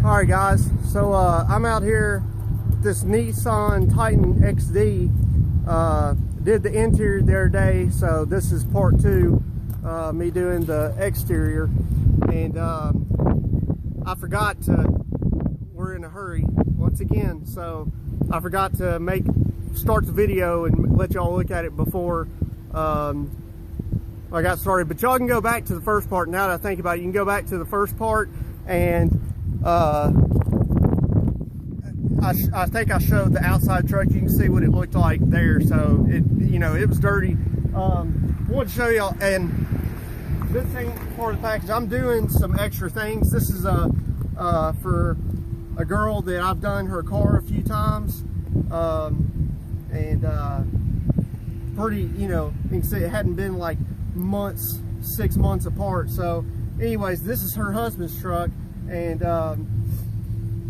Alright guys, so I'm out here with this Nissan Titan XD. Did the interior the other day, so this is part two, me doing the exterior. And I forgot to, we're in a hurry once again, so I forgot to start the video and let y'all look at it before I got started. But y'all can go back to the first part. Now that I think about it, you can go back to the first part, and I think I showed the outside truck. You can see what it looked like there. So it, you know, it was dirty. Wanted to show y'all, and this ain't part of the package. I'm doing some extra things. This is for a girl that I've done her car a few times, and pretty, you know, you can see it hadn't been like months, 6 months apart. So anyways, this is her husband's truck, and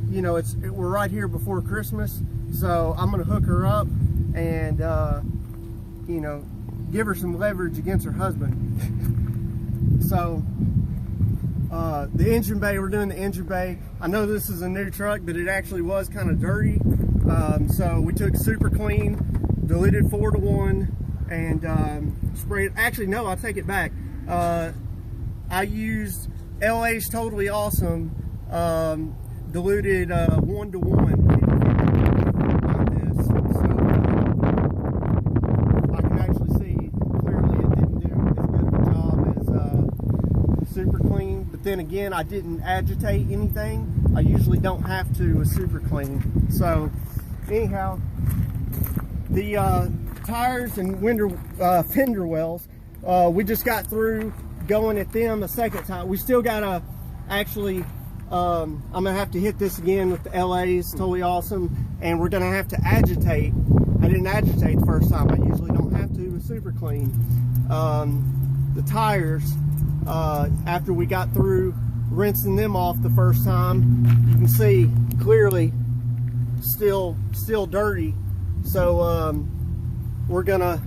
you know, we're right here before Christmas, so I'm gonna hook her up and you know, give her some leverage against her husband. So the engine bay, we're doing the engine bay. I know this is a new truck, but it actually was kind of dirty, so we took Super Clean, diluted 4:1, and sprayed. Actually, no, I take it back. I used LA's Totally Awesome, diluted 1:1 on this, so I can actually see clearly it didn't do as good of a job as Super Clean. But then again, I didn't agitate anything. I usually don't have to with Super Clean. So anyhow, the tires and fender wells, we just got through going at them a second time. We still gotta actually, I'm gonna have to hit this again with the LA's Totally Awesome, and we're gonna have to agitate. I didn't agitate the first time. I usually don't have to with Super Clean. The tires, after we got through rinsing them off the first time, you can see clearly still dirty. So we're gonna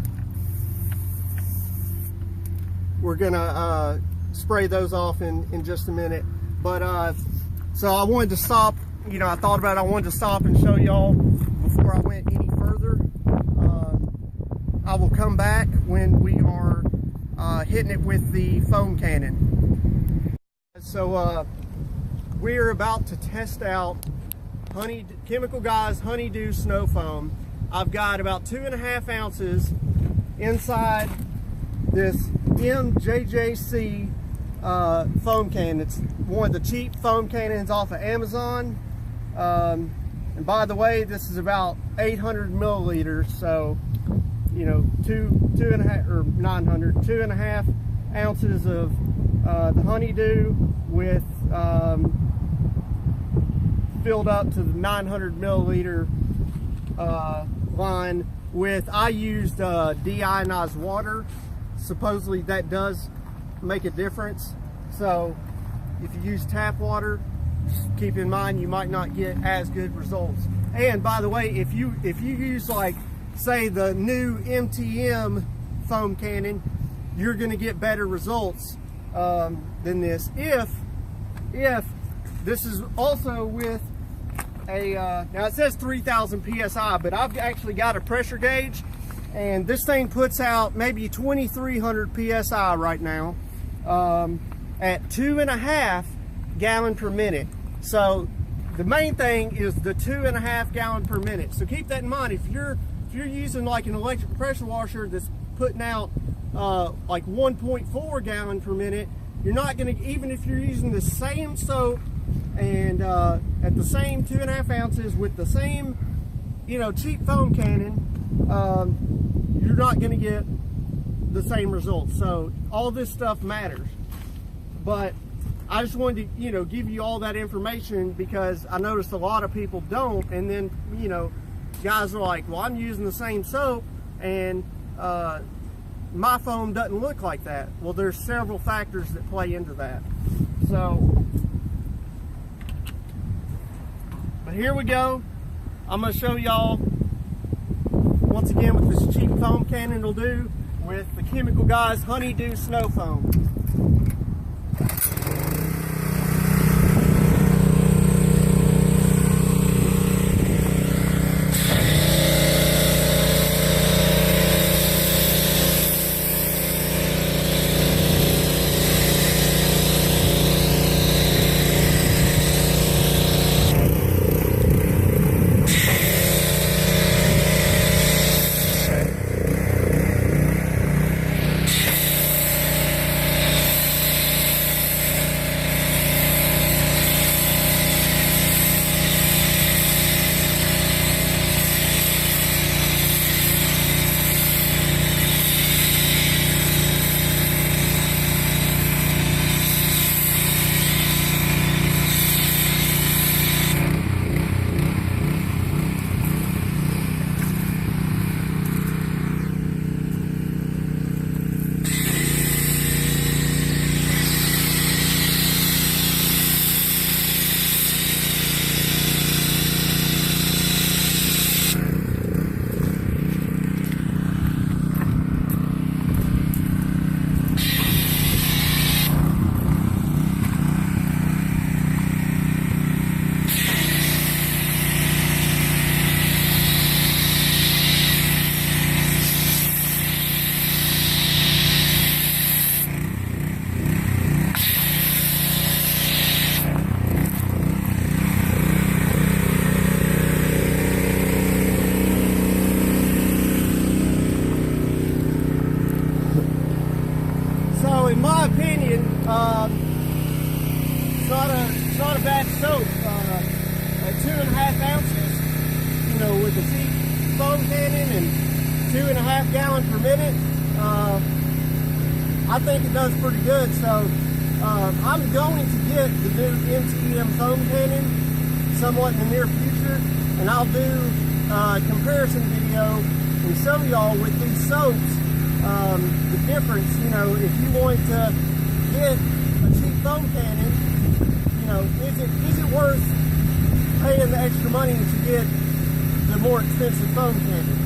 spray those off in just a minute. But so I wanted to stop, you know, I thought about it, I wanted to stop and show y'all before I went any further. I will come back when we are hitting it with the foam cannon. So we're about to test out Chemical Guys Honeydew Snow Foam. I've got about 2.5 ounces inside this MJJC foam can. It's one of the cheap foam cannons off of Amazon, and by the way, this is about 800 milliliters, so you know, 2.5 ounces of the Honeydew with filled up to the 900 milliliter line with, I used deionized water. Supposedly that does make a difference. So if you use tap water, just keep in mind you might not get as good results. And by the way, if you use, like, say the new MTM foam cannon, you're going to get better results than this. If this is also with a now it says 3,000 psi, but I've actually got a pressure gauge, and this thing puts out maybe 2,300 psi right now, at 2.5 gallon per minute. So the main thing is the 2.5 gallon per minute. So keep that in mind. If you're using like an electric pressure washer that's putting out like 1.4 gallon per minute, you're not going to, even if you're using the same soap and at the same 2.5 ounces with the same, you know, cheap foam cannon, you're not going to get the same results. So all this stuff matters. But I just wanted to, you know, give you all that information, because I noticed a lot of people don't, and then, you know, guys are like, well, I'm using the same soap and my foam doesn't look like that. Well, there's several factors that play into that. So, but here we go. I'm going to show y'all once again what this cheap foam cannon will do with the Chemical Guys Honeydew Snow Foam. it's not a bad soap. At 2.5 ounces, you know, with the cheap foam cannon and 2.5 gallons per minute, I think it does pretty good. So I'm going to get the new MTM foam cannon somewhat in the near future, and I'll do a comparison video and show y'all with these soaps the difference. You know, if you want to get a cheap foam cannon, you know, is it worth paying the extra money to get the more expensive foam cannon?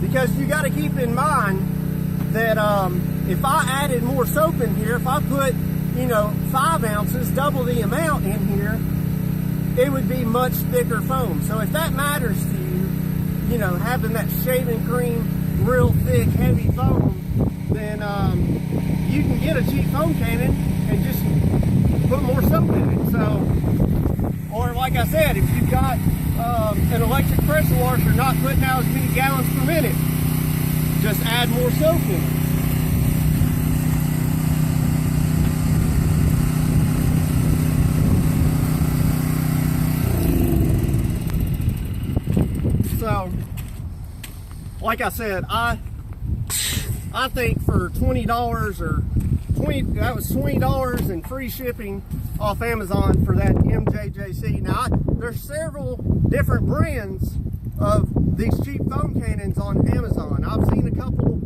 Because you got to keep in mind that if I added more soap in here, if I put, you know, 5 ounces, double the amount in here, it would be much thicker foam. So if that matters to you, you know, having that shaving cream, real thick, heavy foam, then you can get a cheap foam cannon and just put more soap in it. So, or like I said, if you've got an electric pressure washer not putting out as many gallons per minute, just add more soap in it. So, like I said, I think for $20 or that was $20 and free shipping off Amazon for that MJJC. Now, there's several different brands of these cheap foam cannons on Amazon. I've seen a couple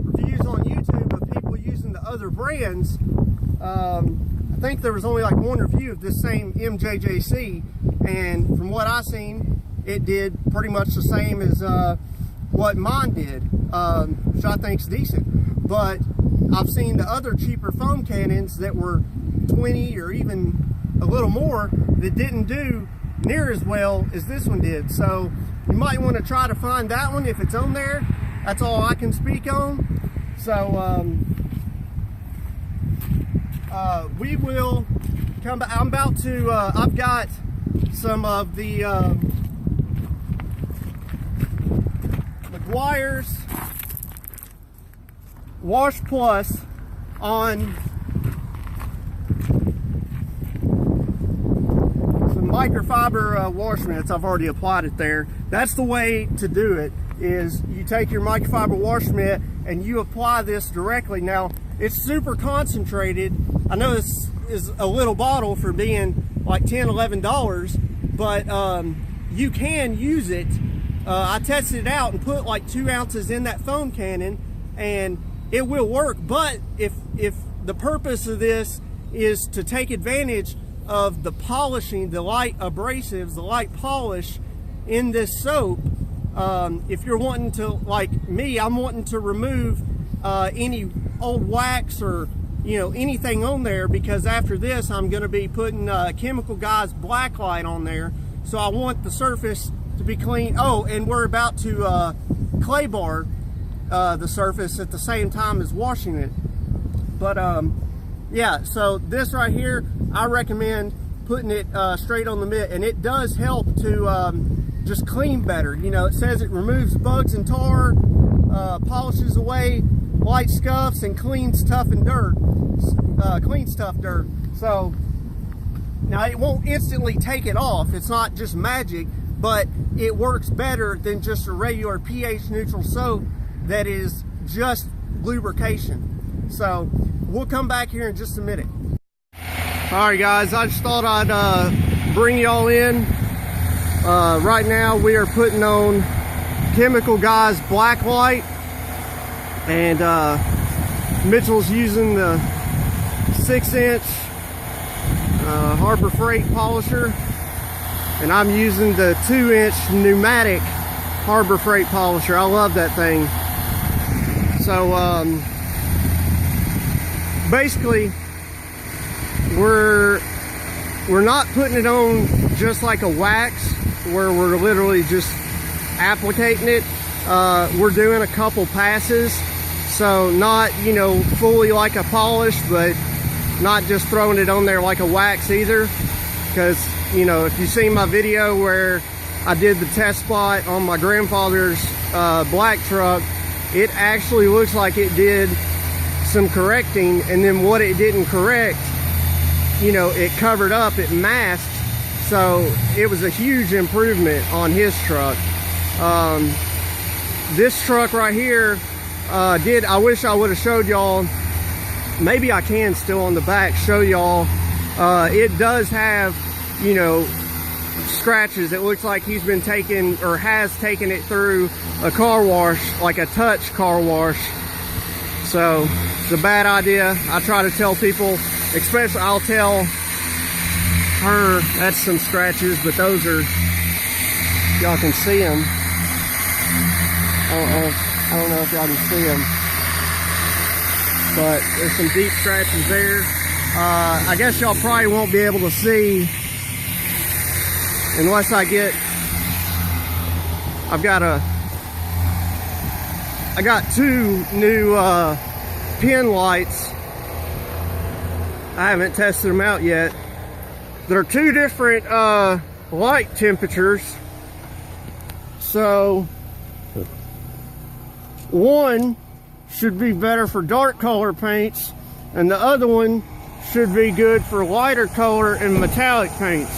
reviews on YouTube of people using the other brands. I think there was only like one review of this same MJJC, and from what I've seen, it did pretty much the same as what mine did, which I think is decent. But I've seen the other cheaper foam cannons that were 20 or even a little more that didn't do near as well as this one did. So you might want to try to find that one if it's on there. That's all I can speak on. So we will come back. I'm about to I've got some of the McGuire's Wash Plus on some microfiber wash mitts. I've already applied it there. That's the way to do it, is you take your microfiber wash mitt and you apply this directly. Now, it's super concentrated. I know this is a little bottle for being like $10, $11, but you can use it. I tested it out and put like 2 ounces in that foam cannon, and it will work. But if the purpose of this is to take advantage of the polishing, the light abrasives, the light polish in this soap, if you're wanting to, like me, I'm wanting to remove any old wax or, you know, anything on there, because after this I'm going to be putting Chemical Guys black light on there, so I want the surface to be clean. Oh, and we're about to clay bar the surface at the same time as washing it. But yeah, so this right here, I recommend putting it straight on the mitt, and it does help to just clean better. You know, it says it removes bugs and tar, polishes away light scuffs, and cleans tough and dirt, cleans tough dirt. So now it won't instantly take it off. It's not just magic, but it works better than just a regular pH neutral soap that is just lubrication. So we'll come back here in just a minute. All right, guys, I just thought I'd bring y'all in. Right now we are putting on Chemical Guys black light, and Mitchell's using the 6-inch Harbor Freight polisher, and I'm using the 2-inch pneumatic Harbor Freight polisher. I love that thing. So basically we're not putting it on just like a wax where we're literally just applicating it. We're doing a couple passes So not, you know, fully like a polish, but not just throwing it on there like a wax either. Because, you know, if you see my video where I did the test spot on my grandfather's black truck, it actually looks like it did some correcting, and then what it didn't correct, you know, it covered up, it masked. So it was a huge improvement on his truck. This truck right here, I wish I would have showed y'all, maybe I can still on the back show y'all. It does have, you know, scratches. It looks like he's been taken, or has taken it through a car wash, like a touch car wash. So it's a bad idea. I try to tell people, especially I'll tell her that's some scratches, but those are, y'all can see them. I don't know if y'all can see them, but there's some deep scratches there. I guess y'all probably won't be able to see unless I got two new pin lights. I haven't tested them out yet. They're two different light temperatures. So one should be better for dark color paints, and the other one should be good for lighter color and metallic paints.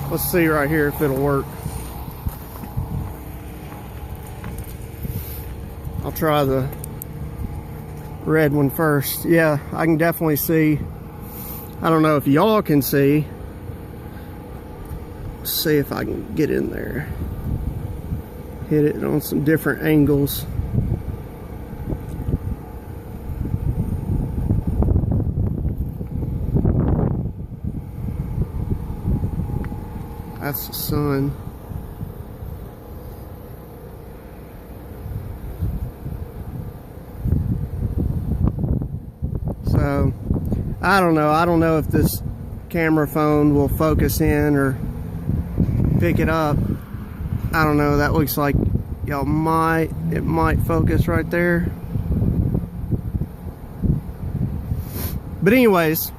Let's see right here if it'll work. I'll try the red one first. Yeah, I can definitely see. I don't know if y'all can see. Let's see if I can get in there. Hit it on some different angles. That's the sun. So, I don't know. I don't know if this camera phone will focus in or pick it up. I don't know. That looks like it might focus right there. But anyways,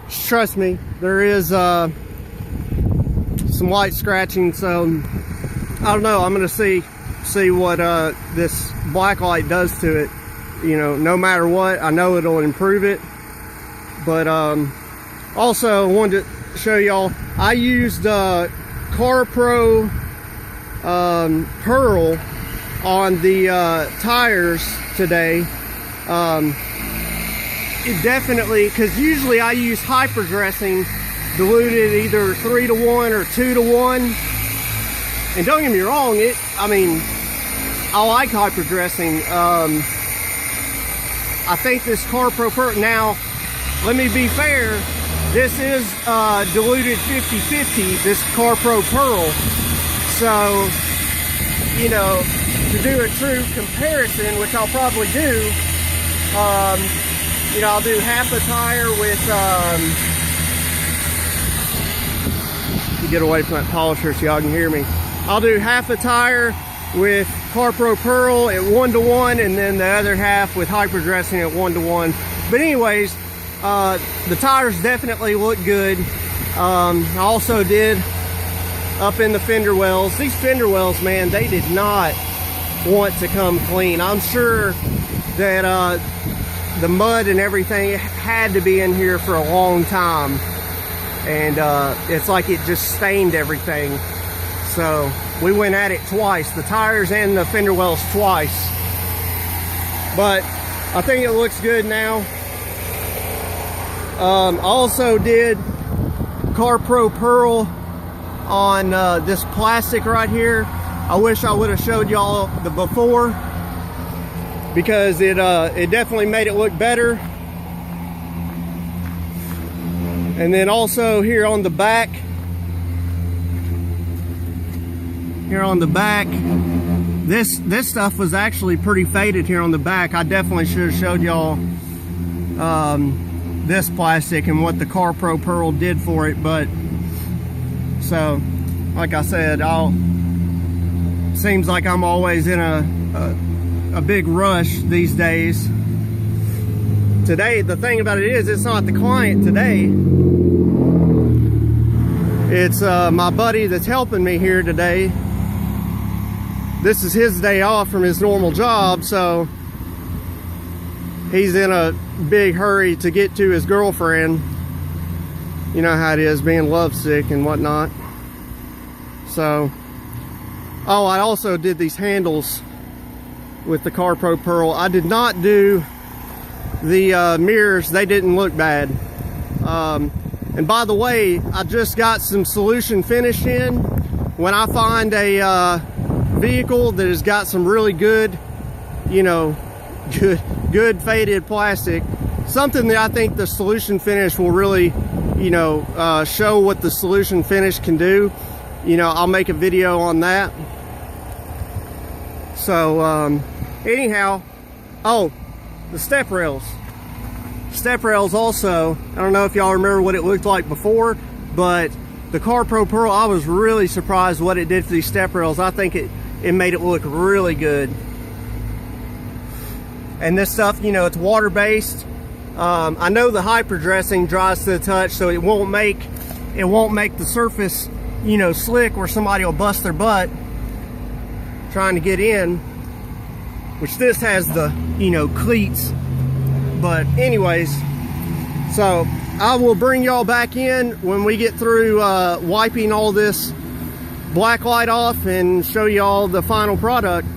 trust me, there is some light scratching, so I don't know. I'm gonna see what this black light does to it. You know, no matter what, I know it'll improve it. But also I wanted to show y'all, I used CarPro Pearl on the tires today. It definitely, because usually I use hyper dressing diluted either 3 to 1 or 2 to 1, and don't get me wrong, I mean, I like hyper dressing. I think this CarPro Pearl, now let me be fair, this is diluted 50-50, this CarPro Pearl. So, you know, to do a true comparison, which I'll probably do, you know, I'll do half a tire with, get away from that polisher so y'all can hear me. I'll do half a tire with CarPro Pearl at 1 to 1, and then the other half with hyper dressing at 1 to 1. But anyways, the tires definitely look good. I also did up in the fender wells. These fender wells, man, they did not want to come clean. I'm sure that the mud and everything had to be in here for a long time, and it's like it just stained everything. So we went at it twice, the tires and the fender wells twice. But I think it looks good now. I also did CarPro Pearl on this plastic right here. I wish I would have showed y'all the before, because it definitely made it look better. And then also here on the back, this stuff was actually pretty faded here on the back. I definitely should have showed y'all this plastic and what the CarPro Pearl did for it. But so like I said, seems like I'm always in a big rush these days. Today, the thing about it is, it's not the client today. It's my buddy that's helping me here today. This is his day off from his normal job, so he's in a big hurry to get to his girlfriend. You know how it is, being lovesick and whatnot. So, oh, I also did these handles with the CarPro Pearl. I did not do the mirrors. They didn't look bad. And by the way, I just got some solution finish in. When I find a vehicle that has got some really good, you know, good faded plastic, something that I think the solution finish will really, you know, show what the solution finish can do. You know, I'll make a video on that. So anyhow, oh, the step rails. Step rails also, I don't know if y'all remember what it looked like before, but the CarPro Pearl, I was really surprised what it did for these step rails. I think it made it look really good. And this stuff, you know, it's water-based. I know the hyper dressing dries to the touch, so it won't make the surface, you know, slick where somebody will bust their butt trying to get in, which this has the, you know, cleats. But anyways, so I will bring y'all back in when we get through wiping all this black light off and show y'all the final product.